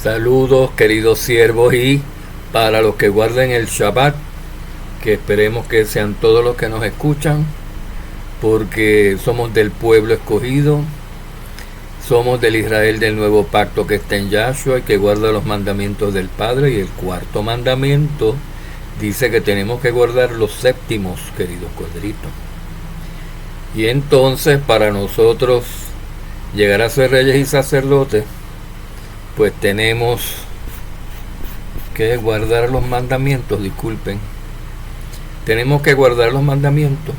Saludos, queridos siervos, y para los que guarden el Shabbat, que esperemos que sean todos los que nos escuchan, porque somos del pueblo escogido, somos del Israel del nuevo pacto que está en Yahshua y que guarda los mandamientos del Padre. Y el cuarto mandamiento dice que tenemos que guardar los séptimos, queridos corderitos. Y entonces, para nosotros llegar a ser reyes y sacerdotes, pues tenemos que guardar los mandamientos, tenemos que guardar los mandamientos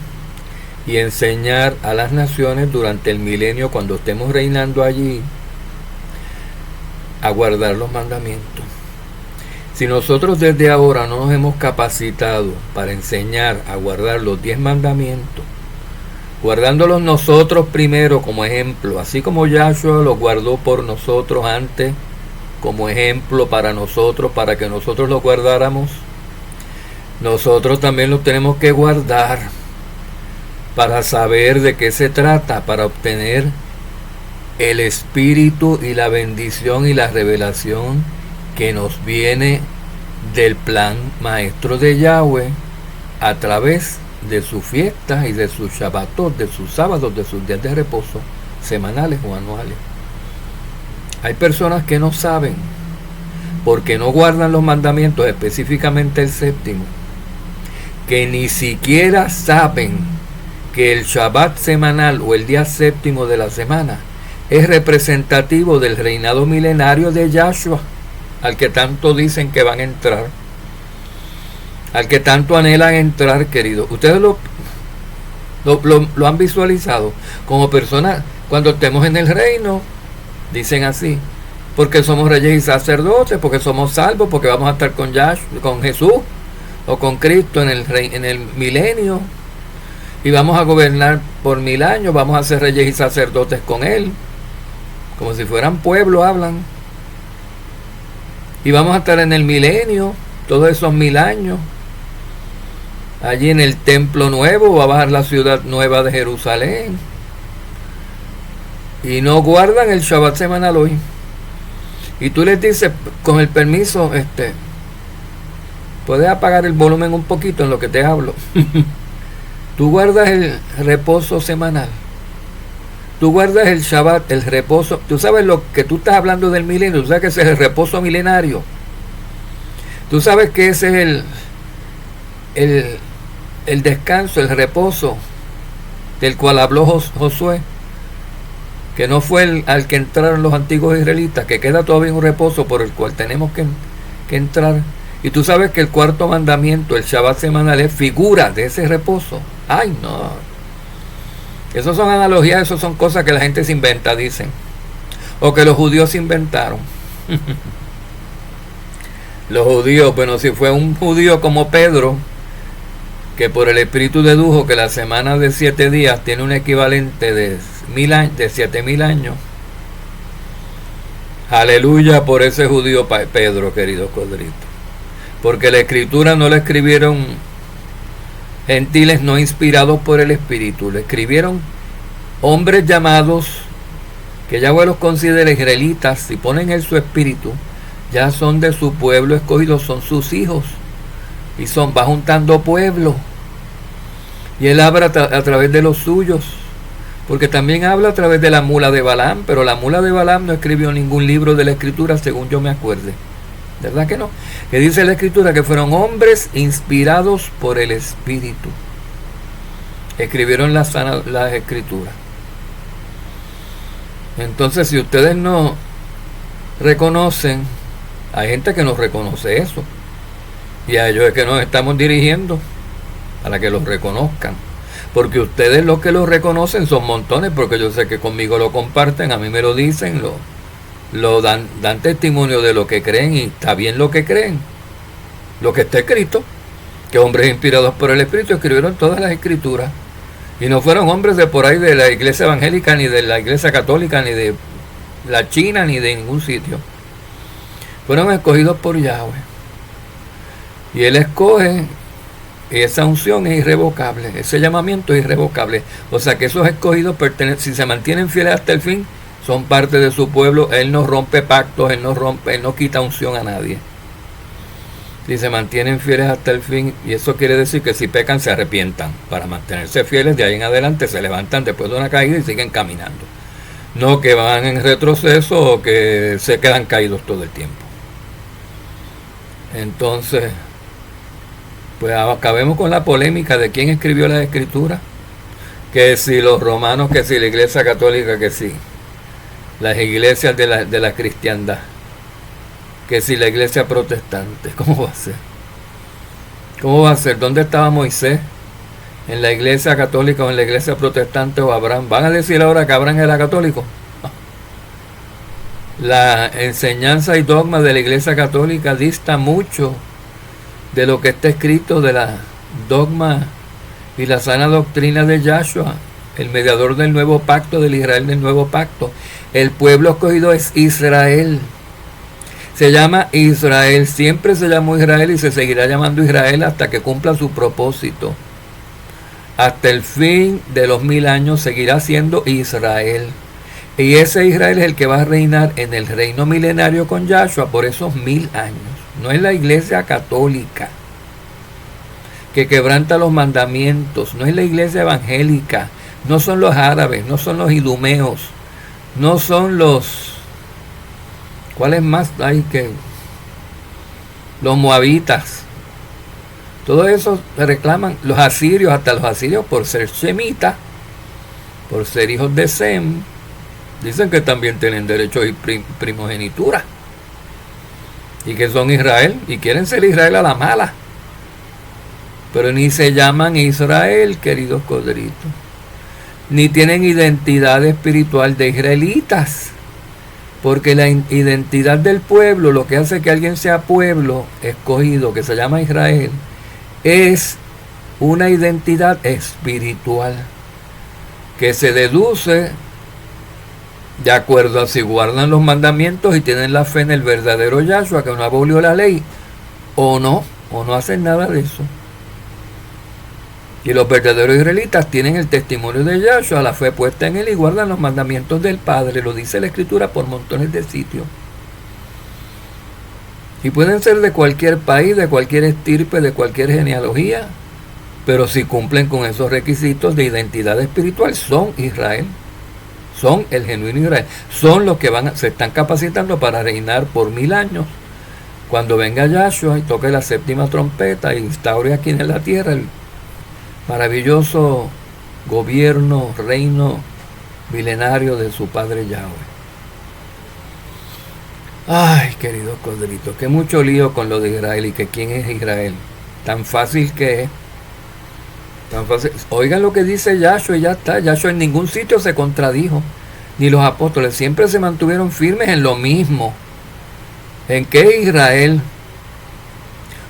y enseñar a las naciones durante el milenio, cuando estemos reinando allí, a guardar los mandamientos. Si nosotros desde ahora no nos hemos capacitado para enseñar a guardar los 10 mandamientos, guardándolos nosotros primero como ejemplo, así como Yahshua los guardó por nosotros antes como ejemplo para nosotros, para que nosotros los guardáramos, nosotros también los tenemos que guardar para saber de qué se trata, para obtener el espíritu y la bendición y la revelación que nos viene del plan maestro de Yahweh a través de sus fiestas y de sus Shabbatot, de sus sábados, de sus días de reposo, semanales o anuales. Hay personas que no saben, porque no guardan los mandamientos, específicamente el séptimo, que ni siquiera saben que el Shabbat semanal o el día séptimo de la semana es representativo del reinado milenario de Yahshua, al que tanto dicen que van a entrar, al que tanto anhelan entrar, queridos. Ustedes lo han visualizado como personas cuando estemos en el reino, dicen así, porque somos reyes y sacerdotes, porque somos salvos, porque vamos a estar con Yahshua, con Jesús o con Cristo en el milenio, y vamos a gobernar por 1000 años, vamos a ser reyes y sacerdotes con Él, como si fueran pueblo, hablan, y vamos a estar en el milenio todos esos 1000 años. Allí en el templo nuevo va a bajar la ciudad nueva de Jerusalén. Y no guardan el Shabbat semanal hoy. Y tú les dices, con el permiso, puedes apagar el volumen un poquito en lo que te hablo. Tú guardas el reposo semanal. Tú guardas el Shabbat, el reposo. Tú sabes lo que tú estás hablando del milenio. Tú sabes que ese es el reposo milenario. Tú sabes que ese es el descanso, el reposo del cual habló Josué, que no fue al que entraron los antiguos israelitas, que queda todavía un reposo por el cual tenemos que entrar. Y tú sabes que el cuarto mandamiento, el Shabbat semanal, es figura de ese reposo. ¡Ay, no! Esas son analogías, esas son cosas que la gente se inventa, dicen. O que los judíos se inventaron. Los judíos, bueno, si fue un judío como Pedro, que por el Espíritu dedujo que la semana de 7 días tiene un equivalente de 7000 años. Aleluya por ese judío Pedro, queridos corderitos. Porque la Escritura no la escribieron gentiles no inspirados por el Espíritu, la escribieron hombres llamados, que Yahweh los considera israelitas, si ponen en su espíritu, ya son de su pueblo escogido, son sus hijos. Y va juntando pueblo. Y él habla a través de los suyos. Porque también habla a través de la mula de Balaam. Pero la mula de Balaam no escribió ningún libro de la Escritura, según yo me acuerde. ¿Verdad que no? Que dice la Escritura que fueron hombres inspirados por el Espíritu. Escribieron las Escrituras. Entonces, si ustedes no reconocen, hay gente que no reconoce eso. Y a ellos es que nos estamos dirigiendo, para que los reconozcan. Porque ustedes los que los reconocen son montones, porque yo sé que conmigo lo comparten, a mí me lo dicen, lo dan testimonio de lo que creen, y está bien lo que creen. Lo que está escrito, que hombres inspirados por el Espíritu escribieron todas las Escrituras. Y no fueron hombres de por ahí de la iglesia evangélica, ni de la iglesia católica, ni de la China, ni de ningún sitio. Fueron escogidos por Yahweh. Y Él escoge, y esa unción es irrevocable, ese llamamiento es irrevocable. O sea que esos escogidos, si se mantienen fieles hasta el fin, son parte de su pueblo. Él no rompe pactos, él no quita unción a nadie. Y se mantienen fieles hasta el fin, y eso quiere decir que si pecan se arrepientan. Para mantenerse fieles de ahí en adelante se levantan después de una caída y siguen caminando. No que van en retroceso o que se quedan caídos todo el tiempo. Entonces, pues acabemos con la polémica de quién escribió la escritura. Que si los romanos, que si la iglesia católica, que si las iglesias de la cristiandad, que si la iglesia protestante. ¿Cómo va a ser? ¿Cómo va a ser? ¿Dónde estaba Moisés? ¿En la iglesia católica o en la iglesia protestante o Abraham? ¿Van a decir ahora que Abraham era católico? No. La enseñanza y dogma de la iglesia católica dista mucho de lo que está escrito de la dogma y la sana doctrina de Yahshua, el mediador del nuevo pacto, del Israel del nuevo pacto. El pueblo escogido es Israel. Se llama Israel, siempre se llamó Israel y se seguirá llamando Israel hasta que cumpla su propósito. Hasta el fin de los 1000 años seguirá siendo Israel. Y ese Israel es el que va a reinar en el reino milenario con Yahshua por esos 1000 años. No es la iglesia católica que quebranta los mandamientos, no es la iglesia evangélica, no son los árabes, no son los idumeos, no son los... ¿Cuáles más hay que? Los moabitas. Todo eso se reclaman los asirios, hasta los asirios por ser semitas, por ser hijos de Sem. Dicen que también tienen derecho y primogenitura. Y que son Israel, y quieren ser Israel a la mala. Pero ni se llaman Israel, queridos codritos. Ni tienen identidad espiritual de israelitas. Porque la identidad del pueblo, lo que hace que alguien sea pueblo escogido, que se llama Israel, es una identidad espiritual que se deduce de acuerdo a si guardan los mandamientos y tienen la fe en el verdadero Yahshua, que no abolió la ley, o no hacen nada de eso. Y los verdaderos israelitas tienen el testimonio de Yahshua, la fe puesta en él, y guardan los mandamientos del Padre. Lo dice la Escritura por montones de sitios. Y pueden ser de cualquier país, de cualquier estirpe, de cualquier genealogía, pero si cumplen con esos requisitos de identidad espiritual, son Israel. Son el genuino Israel. Son los que se están capacitando para reinar por 1000 años. Cuando venga Yahshua y toque la séptima trompeta y instaure aquí en la tierra el maravilloso gobierno, reino milenario de su Padre Yahweh. Ay, queridos codritos, que mucho lío con lo de Israel y que quién es Israel. Tan fácil que es. Tan fácil. Oigan lo que dice Yahshua y ya está. Yahshua en ningún sitio se contradijo. Ni los apóstoles siempre se mantuvieron firmes en lo mismo. ¿En qué Israel?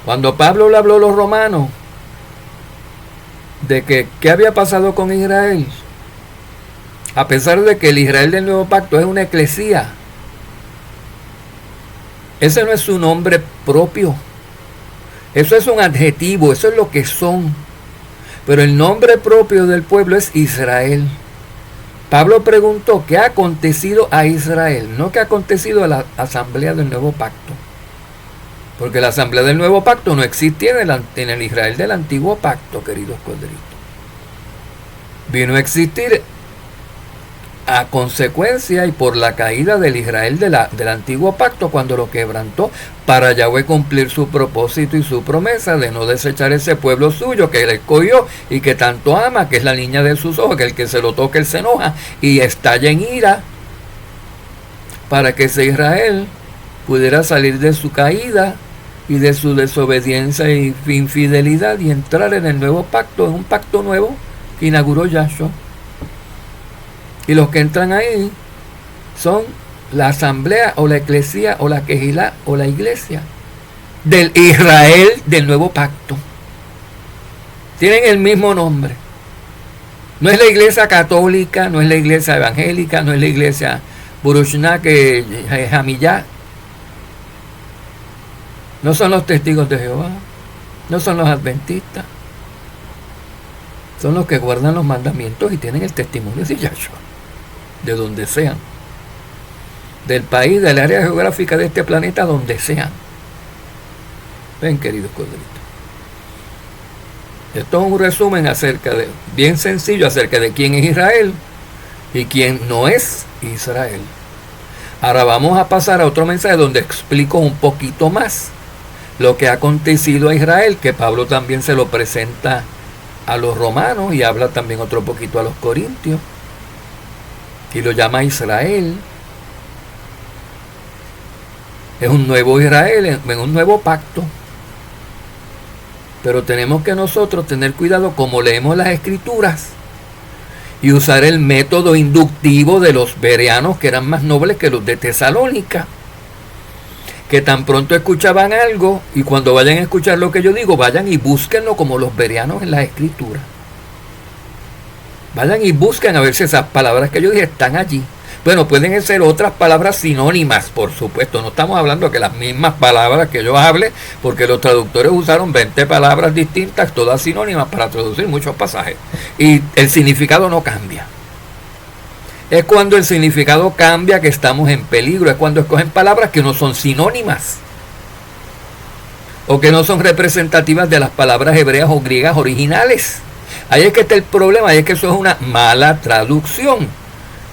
Cuando Pablo le habló a los romanos de que qué había pasado con Israel, a pesar de que el Israel del nuevo pacto es una eclesía, ese no es su nombre propio, eso es un adjetivo, eso es lo que son, pero el nombre propio del pueblo es Israel. Pablo preguntó qué ha acontecido a Israel, no qué ha acontecido a la asamblea del nuevo pacto, porque la asamblea del nuevo pacto no existía en el Israel del antiguo pacto, queridos codritos. Vino a existir a consecuencia y por la caída del Israel del antiguo pacto, cuando lo quebrantó, para Yahweh cumplir su propósito y su promesa de no desechar ese pueblo suyo que él escogió y que tanto ama, que es la niña de sus ojos, que el que se lo toque él se enoja y estalla en ira, para que ese Israel pudiera salir de su caída y de su desobediencia y infidelidad y entrar en el nuevo pacto, en un pacto nuevo que inauguró Yahshua. Y los que entran ahí son la asamblea o la eclesía o la quejilá o la iglesia del Israel del nuevo pacto. Tienen el mismo nombre. No es la iglesia católica, no es la iglesia evangélica, no es la iglesia Burushná, que es Jamillá. No son los testigos de Jehová, no son los adventistas. Son los que guardan los mandamientos y tienen el testimonio de Yahshua, de donde sean. del país, del área geográfica de este planeta, donde sean. Ven, queridos corderitos. Esto es un resumen bien sencillo acerca de quién es Israel y quién no es Israel. Ahora vamos a pasar a otro mensaje donde explico un poquito más lo que ha acontecido a Israel, que Pablo también se lo presenta a los romanos y habla también otro poquito a los corintios y lo llama Israel. Es un nuevo Israel en un nuevo pacto. Pero tenemos que nosotros tener cuidado como leemos las escrituras y usar el método inductivo de los bereanos, que eran más nobles que los de Tesalónica, que tan pronto escuchaban algo y cuando vayan a escuchar lo que yo digo, vayan y búsquenlo como los bereanos en las escrituras. Vayan y busquen a ver si esas palabras que yo dije están allí. Bueno, pueden ser otras palabras sinónimas, por supuesto. No estamos hablando que las mismas palabras que yo hable, porque los traductores usaron 20 palabras distintas, todas sinónimas, para traducir muchos pasajes. Y el significado no cambia. Es cuando el significado cambia que estamos en peligro. Es cuando escogen palabras que no son sinónimas, o que no son representativas de las palabras hebreas o griegas originales. Ahí es que está el problema, ahí es que eso es una mala traducción.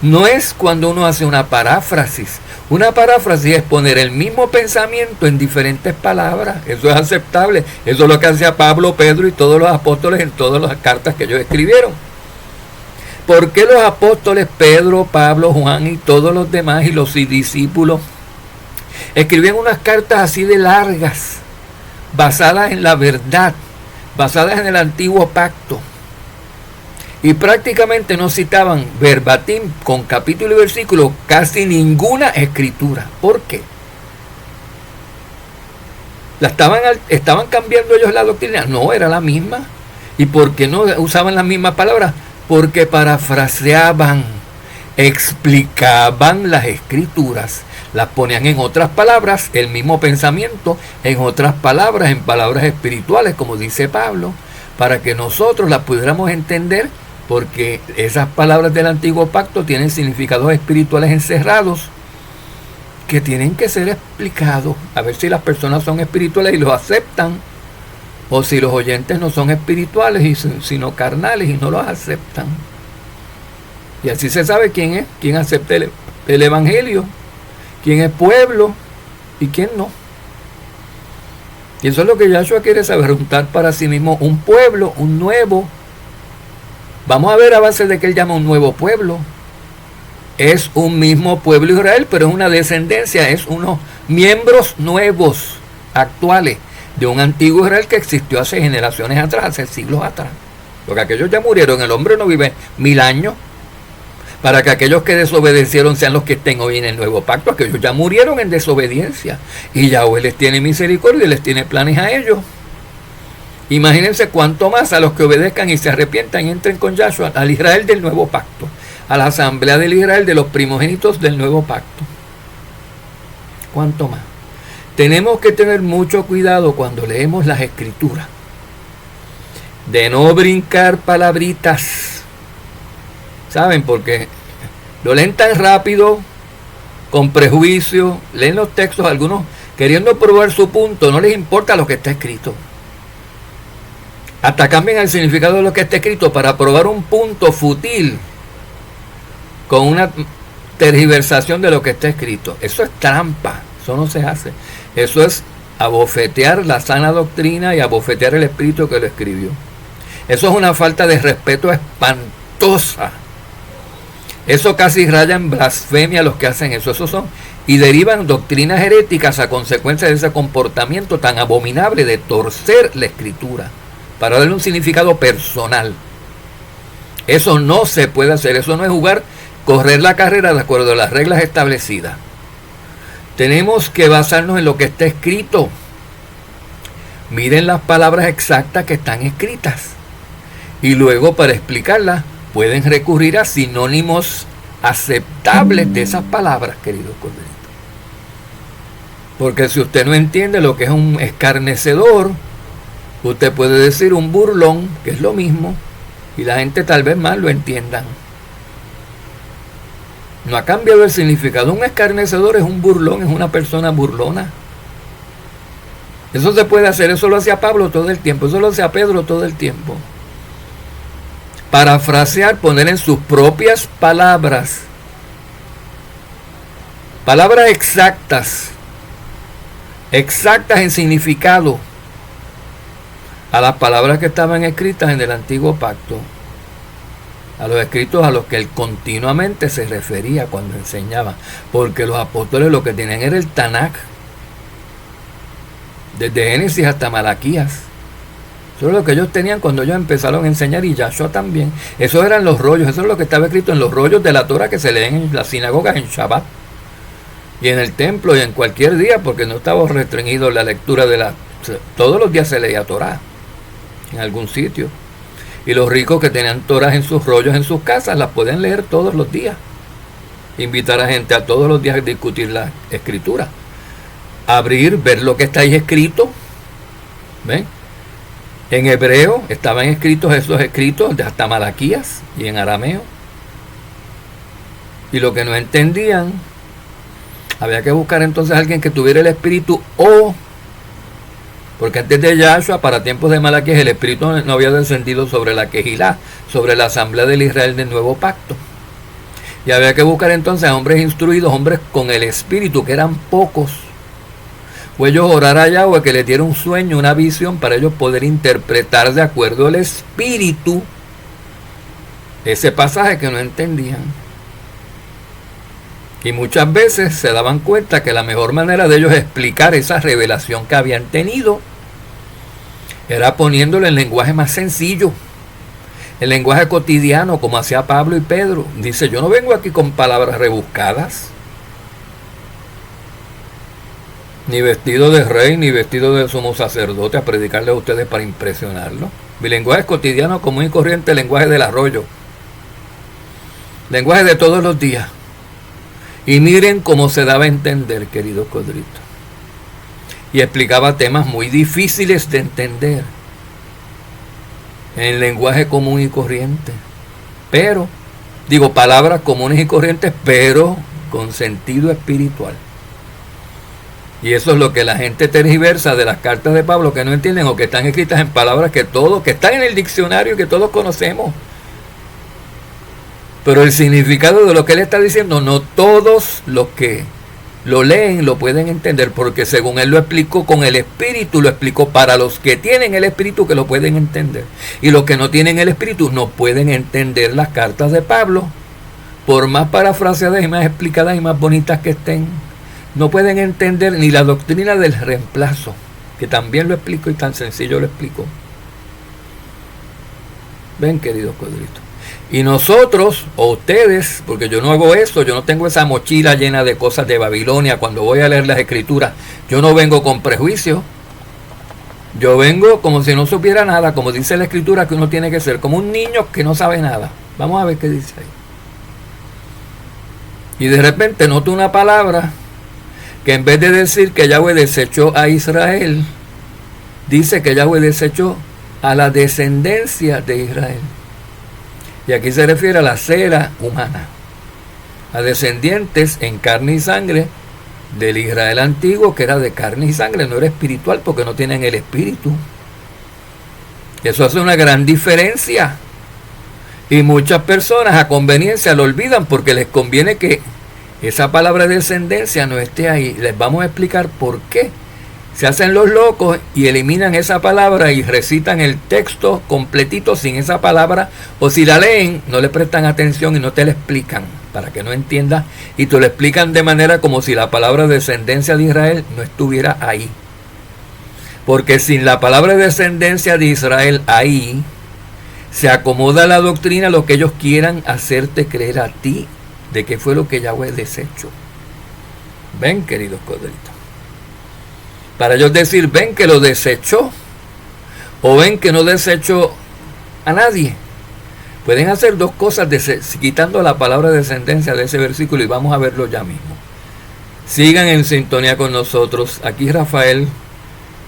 No es cuando uno hace una paráfrasis. Una paráfrasis es poner el mismo pensamiento en diferentes palabras. Eso es aceptable. Eso es lo que hacía Pablo, Pedro y todos los apóstoles en todas las cartas que ellos escribieron. ¿Por qué los apóstoles Pedro, Pablo, Juan y todos los demás y los discípulos escribían unas cartas así de largas, basadas en la verdad, basadas en el antiguo pacto? Y prácticamente no citaban verbatim, con capítulo y versículo, casi ninguna escritura. ¿Por qué? ¿Estaban cambiando ellos la doctrina? No, era la misma. ¿Y por qué no usaban las mismas palabras? Porque parafraseaban, explicaban las escrituras, las ponían en otras palabras, el mismo pensamiento, en otras palabras, en palabras espirituales, como dice Pablo, para que nosotros las pudiéramos entender. Porque esas palabras del antiguo pacto tienen significados espirituales encerrados que tienen que ser explicados, a ver si las personas son espirituales y los aceptan, o si los oyentes no son espirituales sino carnales y no los aceptan. Y así se sabe quién acepta el evangelio, quién es pueblo y quién no. Y eso es lo que Yahshua quiere saber, juntar para sí mismo un pueblo, un nuevo. Vamos a ver a base de que él llama un nuevo pueblo. Es un mismo pueblo Israel, pero es una descendencia, es unos miembros nuevos, actuales, de un antiguo Israel que existió hace generaciones atrás, hace siglos atrás. Porque aquellos ya murieron, el hombre no vive 1000 años. Para que aquellos que desobedecieron sean los que estén hoy en el nuevo pacto, aquellos ya murieron en desobediencia. Y Yahweh les tiene misericordia y les tiene planes a ellos. Imagínense cuánto más a los que obedezcan y se arrepientan y entren con Yahshua, al Israel del nuevo pacto, a la asamblea del Israel de los primogénitos del nuevo pacto. ¿Cuánto más? Tenemos que tener mucho cuidado cuando leemos las escrituras, de no brincar palabritas, ¿saben? Porque lo leen tan rápido, con prejuicio, leen los textos, algunos queriendo probar su punto, no les importa lo que está escrito. Hasta cambian el significado de lo que está escrito para probar un punto fútil con una tergiversación de lo que está escrito. Eso es trampa, eso no se hace. Eso es abofetear la sana doctrina y abofetear el espíritu que lo escribió. Eso es una falta de respeto espantosa. Eso casi raya en blasfemia los que hacen eso. Esos son y derivan doctrinas heréticas a consecuencia de ese comportamiento tan abominable de torcer la escritura para darle un significado personal. Eso no se puede hacer. Eso no es correr la carrera de acuerdo a las reglas establecidas. Tenemos que basarnos en lo que está escrito. Miren las palabras exactas que están escritas. Y luego, para explicarlas, pueden recurrir a sinónimos aceptables de esas palabras, queridos corderitos. Porque si usted no entiende lo que es un escarnecedor, usted puede decir un burlón, que es lo mismo, y la gente tal vez más lo entiendan. No ha cambiado el significado. Un escarnecedor es un burlón, es una persona burlona. Eso se puede hacer, eso lo hacía Pablo todo el tiempo, eso lo hacía Pedro todo el tiempo. Parafrasear, poner en sus propias palabras, palabras exactas en significado, a las palabras que estaban escritas en el antiguo pacto, a los escritos a los que él continuamente se refería cuando enseñaba, porque los apóstoles lo que tenían era el Tanakh, desde Génesis hasta Malaquías. Eso es lo que ellos tenían cuando ellos empezaron a enseñar, y Yahshua también. Esos eran los rollos, eso es lo que estaba escrito en los rollos de la Torah que se leen en las sinagogas en Shabbat, y en el templo, y en cualquier día, porque no estaba restringido la lectura de la... Todos los días se leía Torah en algún sitio. Y los ricos que tenían Torah en sus rollos en sus casas las podían leer todos los días. Invitar a gente a todos los días a discutir la escritura. Abrir, ver lo que está ahí escrito. ¿Ven? En hebreo estaban escritos esos escritos de hasta Malaquías y en arameo. Y lo que no entendían, había que buscar entonces a alguien que tuviera el espíritu, o porque antes de Yahshua, para tiempos de Malaquías, el espíritu no había descendido sobre la Kehilá, sobre la asamblea del Israel del nuevo pacto. Y había que buscar entonces a hombres instruidos, hombres con el espíritu, que eran pocos. O ellos orar a Yahweh que les diera un sueño, una visión, para ellos poder interpretar de acuerdo al espíritu ese pasaje que no entendían. Y muchas veces se daban cuenta que la mejor manera de ellos explicar esa revelación que habían tenido era poniéndolo en lenguaje más sencillo, el lenguaje cotidiano, como hacía Pablo y Pedro. Dice, yo no vengo aquí con palabras rebuscadas, ni vestido de rey, ni vestido de sumo sacerdote a predicarles a ustedes para impresionarlos. Mi lenguaje es cotidiano, común y corriente, el lenguaje del arroyo, lenguaje de todos los días. Y miren cómo se daba a entender, querido Codrito. Y explicaba temas muy difíciles de entender en lenguaje común y corriente. Pero, digo, palabras comunes y corrientes, pero con sentido espiritual. Y eso es lo que la gente tergiversa de las cartas de Pablo, que no entienden, o que están escritas en palabras que están en el diccionario y que todos conocemos. Pero el significado de lo que él está diciendo, no todos los que lo leen lo pueden entender, porque según él lo explicó con el espíritu, lo explicó para los que tienen el espíritu, que lo pueden entender. Y los que no tienen el espíritu no pueden entender las cartas de Pablo, por más parafraseadas y más explicadas y más bonitas que estén. No pueden entender ni la doctrina del reemplazo, que también lo explico y tan sencillo lo explico. Ven, queridos Codritos. Y nosotros, o ustedes, porque yo no hago eso, yo no tengo esa mochila llena de cosas de Babilonia cuando voy a leer las escrituras. Yo no vengo con prejuicio. Yo vengo como si no supiera nada, como dice la escritura que uno tiene que ser, como un niño que no sabe nada. Vamos a ver qué dice ahí. Y de repente noto una palabra que en vez de decir que Yahweh desechó a Israel, dice que Yahweh desechó a la descendencia de Israel. Y aquí se refiere a la cera humana, a descendientes en carne y sangre del Israel antiguo, que era de carne y sangre, no era espiritual, porque no tienen el espíritu. Eso hace una gran diferencia. Y muchas personas a conveniencia lo olvidan, porque les conviene que esa palabra descendencia no esté ahí. Les vamos a explicar por qué. Se hacen los locos y eliminan esa palabra y recitan el texto completito sin esa palabra, o si la leen no le prestan atención y no te la explican para que no entiendas, y te lo explican de manera como si la palabra descendencia de Israel no estuviera ahí. Porque sin la palabra descendencia de Israel ahí, se acomoda la doctrina a lo que ellos quieran hacerte creer a ti de que fue lo que Yahweh desechó. Ven, queridos Codritos. Para ellos decir, ven que lo desechó, o ven que no desechó a nadie. Pueden hacer dos cosas quitando la palabra descendencia de ese versículo, y vamos a verlo ya mismo. Sigan en sintonía con nosotros. Aquí Rafael,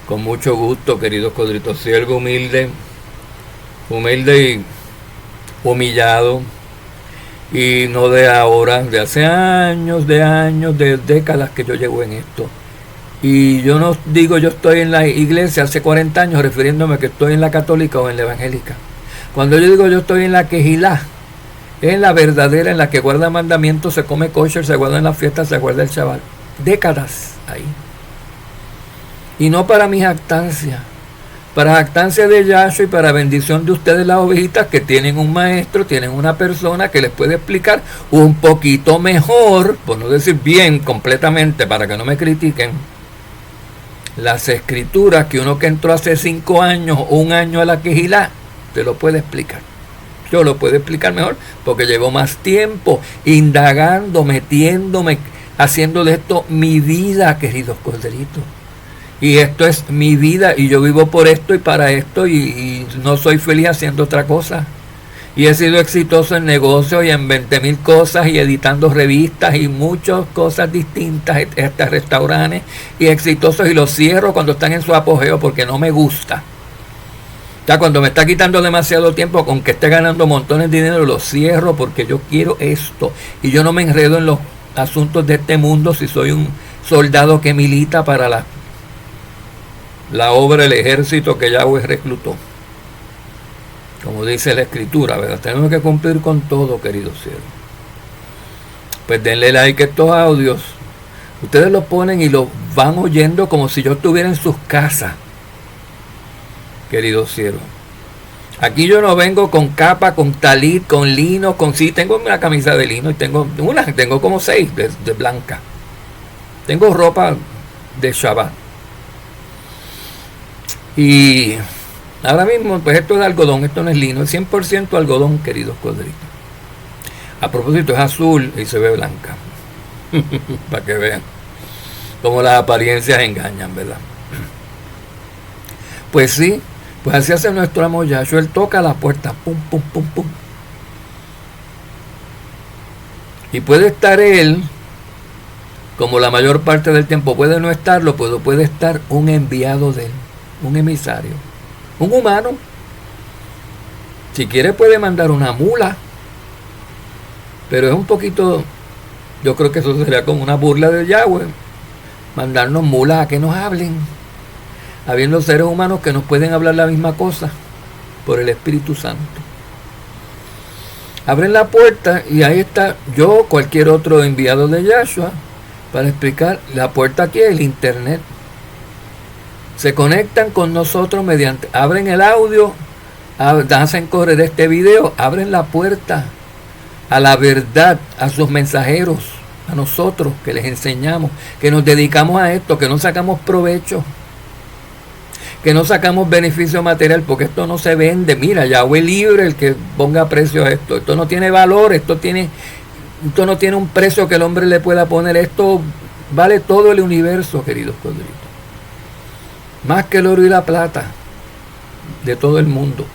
con mucho gusto, queridos Codritos, siervo humilde y humillado, Y no de ahora, de hace años, de décadas que yo llevo en esto. Y yo no digo yo estoy en la iglesia hace 40 años refiriéndome que estoy en la católica o en la evangélica. Cuando yo digo yo estoy en la quejilá, es en la verdadera, en la que guarda mandamientos, se come kosher, se guarda en la fiesta, se guarda el Shabbat. Décadas ahí. Y no para mi jactancia, para jactancia de Yahshua y para bendición de ustedes las ovejitas que tienen un maestro, tienen una persona que les puede explicar un poquito mejor, por no decir bien completamente para que no me critiquen, las escrituras que uno que entró hace 5 años o 1 año a la quejilá te lo puede explicar. Yo lo puedo explicar mejor porque llevo más tiempo indagando, metiéndome, haciendo de esto mi vida, queridos corderitos. Y esto es mi vida y yo vivo por esto y para esto y no soy feliz haciendo otra cosa. Y he sido exitoso en negocios y en 20,000 cosas y editando revistas y muchas cosas distintas, hasta restaurantes y exitosos, y los cierro cuando están en su apogeo porque no me gusta. Ya cuando me está quitando demasiado tiempo, con que esté ganando montones de dinero, lo cierro porque yo quiero esto. Y yo no me enredo en los asuntos de este mundo si soy un soldado que milita para la obra, el ejército que Yahweh reclutó. Como dice la escritura, ¿verdad? Tenemos que cumplir con todo, queridos cielos. Pues denle like a estos audios. Ustedes los ponen y los van oyendo como si yo estuviera en sus casas, queridos cielos. Aquí yo no vengo con capa, con talit, con lino, sí, tengo una camisa de lino y tengo como 6 de blanca. Tengo ropa de Shabbat. Y ahora mismo, pues esto es de algodón, esto no es lino, es 100% algodón, queridos corderitos. A propósito, es azul y se ve blanca. Para que vean cómo las apariencias engañan, ¿verdad? Pues sí, pues así hace nuestro amo Yahshua. Él toca la puerta, pum, pum, pum, pum. Y puede estar él, como la mayor parte del tiempo puede no estarlo, pero puede estar un enviado de él, un emisario, un humano. Si quiere puede mandar una mula, pero es un poquito, yo creo que eso sería como una burla de Yahweh, mandarnos mulas a que nos hablen, habiendo seres humanos que nos pueden hablar la misma cosa por el Espíritu Santo. Abren la puerta y ahí está yo, cualquier otro enviado de Yahshua, para explicar. La puerta aquí es el internet. Se conectan con nosotros mediante, abren el audio, hacen correr este video, abren la puerta a la verdad, a sus mensajeros, a nosotros que les enseñamos, que nos dedicamos a esto, que no sacamos provecho, que no sacamos beneficio material, porque esto no se vende. Mira, Yahweh libre el que ponga precio a esto. Esto no tiene valor, esto no tiene un precio que el hombre le pueda poner. Esto vale todo el universo, queridos corderitos. Más que el oro y la plata de todo el mundo.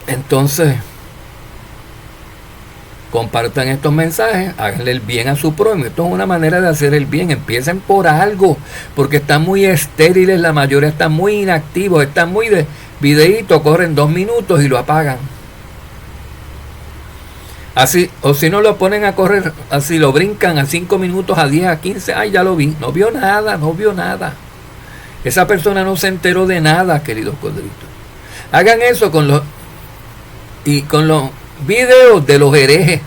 Entonces, compartan estos mensajes, háganle el bien a su prójimo. Esto es una manera de hacer el bien. Empiecen por algo, porque están muy estériles, la mayoría están muy inactivos, están muy de videíto, corren 2 minutos y lo apagan. Así, o si no lo ponen a correr, así lo brincan a 5 minutos, a 10, a 15, ay, ya lo vi, no vio nada. Esa persona no se enteró de nada, queridos corderitos. Hagan eso con los videos de los herejes.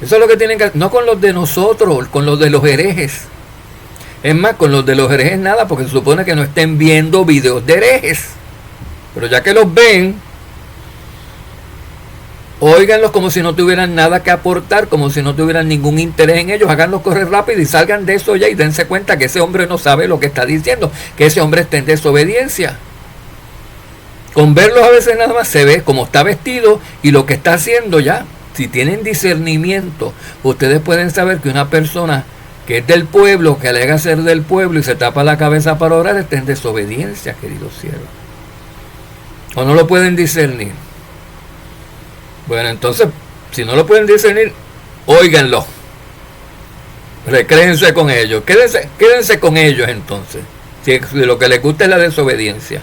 Eso es lo que tienen que hacer, no con los de nosotros, con los de los herejes. Es más, con los de los herejes nada, porque se supone que no estén viendo videos de herejes. Pero ya que los ven, óiganlos como si no tuvieran nada que aportar, como si no tuvieran ningún interés en ellos. Háganlos correr rápido y salgan de eso ya y dense cuenta que ese hombre no sabe lo que está diciendo, que ese hombre está en desobediencia. Con verlos a veces nada más se ve cómo está vestido y lo que está haciendo ya. Si tienen discernimiento, ustedes pueden saber que una persona que es del pueblo, que alega ser del pueblo y se tapa la cabeza para orar, está en desobediencia, queridos cielos. ¿O no lo pueden discernir? Bueno, entonces, si no lo pueden discernir, óiganlo. Recréense con ellos. Quédense con ellos entonces. Si lo que les gusta es la desobediencia.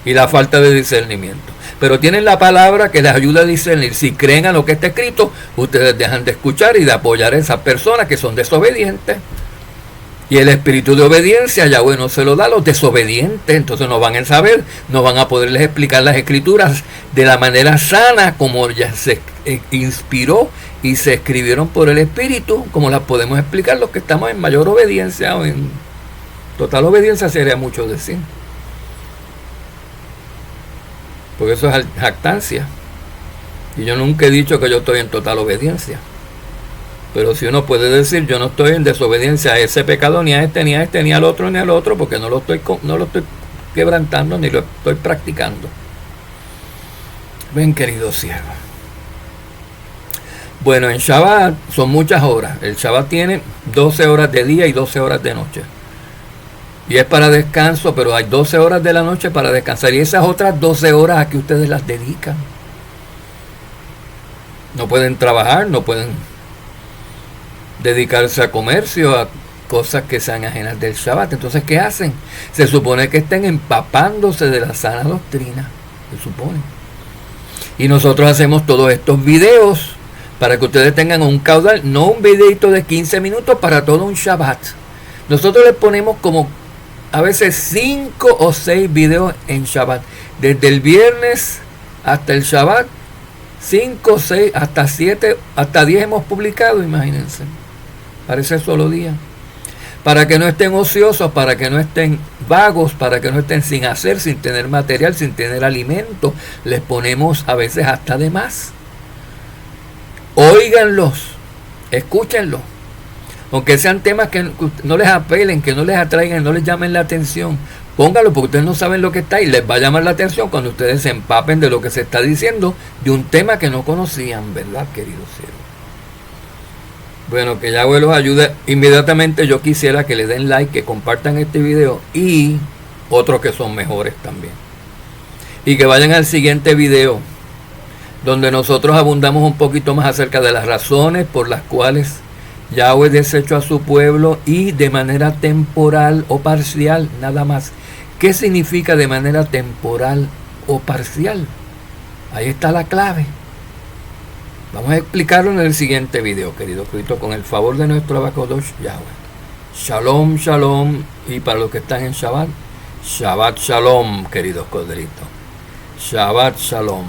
y la falta de discernimiento. Pero tienen la palabra que les ayuda a discernir. Si creen a lo que está escrito, ustedes dejan de escuchar y de apoyar a esas personas que son desobedientes. Y el espíritu de obediencia, Yahweh no se lo da a los desobedientes. Entonces no van a saber, no van a poderles explicar las escrituras de la manera sana, como ya se inspiró y se escribieron por el espíritu, como las podemos explicar los que estamos en mayor obediencia o en total obediencia, sería mucho decir. Porque eso es jactancia. Y yo nunca he dicho que yo estoy en total obediencia. Pero si uno puede decir, yo no estoy en desobediencia a ese pecado, ni a este, ni al otro, porque no lo estoy quebrantando, ni lo estoy practicando. Ven, querido siervo. Bueno, en Shabbat son muchas horas. El Shabbat tiene 12 horas de día y 12 horas de noche. Y es para descanso, pero hay 12 horas de la noche para descansar. Y esas otras 12 horas a que ustedes las dedican. No pueden trabajar, no pueden dedicarse a comercio, a cosas que sean ajenas del Shabbat. Entonces, ¿qué hacen? Se supone que estén empapándose de la sana doctrina. Se supone. Y nosotros hacemos todos estos videos para que ustedes tengan un caudal, no un videito de 15 minutos para todo un Shabbat. Nosotros les ponemos como a veces 5 o 6 videos en Shabbat. Desde el viernes hasta el Shabbat, 5, 6, hasta 7, hasta 10 hemos publicado, imagínense. Parece solo día. Para que no estén ociosos, para que no estén vagos, para que no estén sin hacer, sin tener material, sin tener alimento. Les ponemos a veces hasta de más. Óiganlos, escúchenlos. Aunque sean temas que no les apelen, que no les atraigan, no les llamen la atención, pónganlo porque ustedes no saben lo que está y les va a llamar la atención cuando ustedes se empapen de lo que se está diciendo de un tema que no conocían, ¿verdad, queridos siervos? Bueno, que Yahweh los ayude. Inmediatamente yo quisiera que le den like, que compartan este video y otros que son mejores también. Y que vayan al siguiente video, donde nosotros abundamos un poquito más acerca de las razones por las cuales Yahweh desechó a su pueblo y de manera temporal o parcial, nada más. ¿Qué significa de manera temporal o parcial? Ahí está la clave. Vamos a explicarlo en el siguiente video, querido Cristo, con el favor de nuestro Abacadosh Yahweh. Shalom, shalom. Y para los que están en Shabbat, Shabbat shalom, queridos codritos. Shabbat shalom.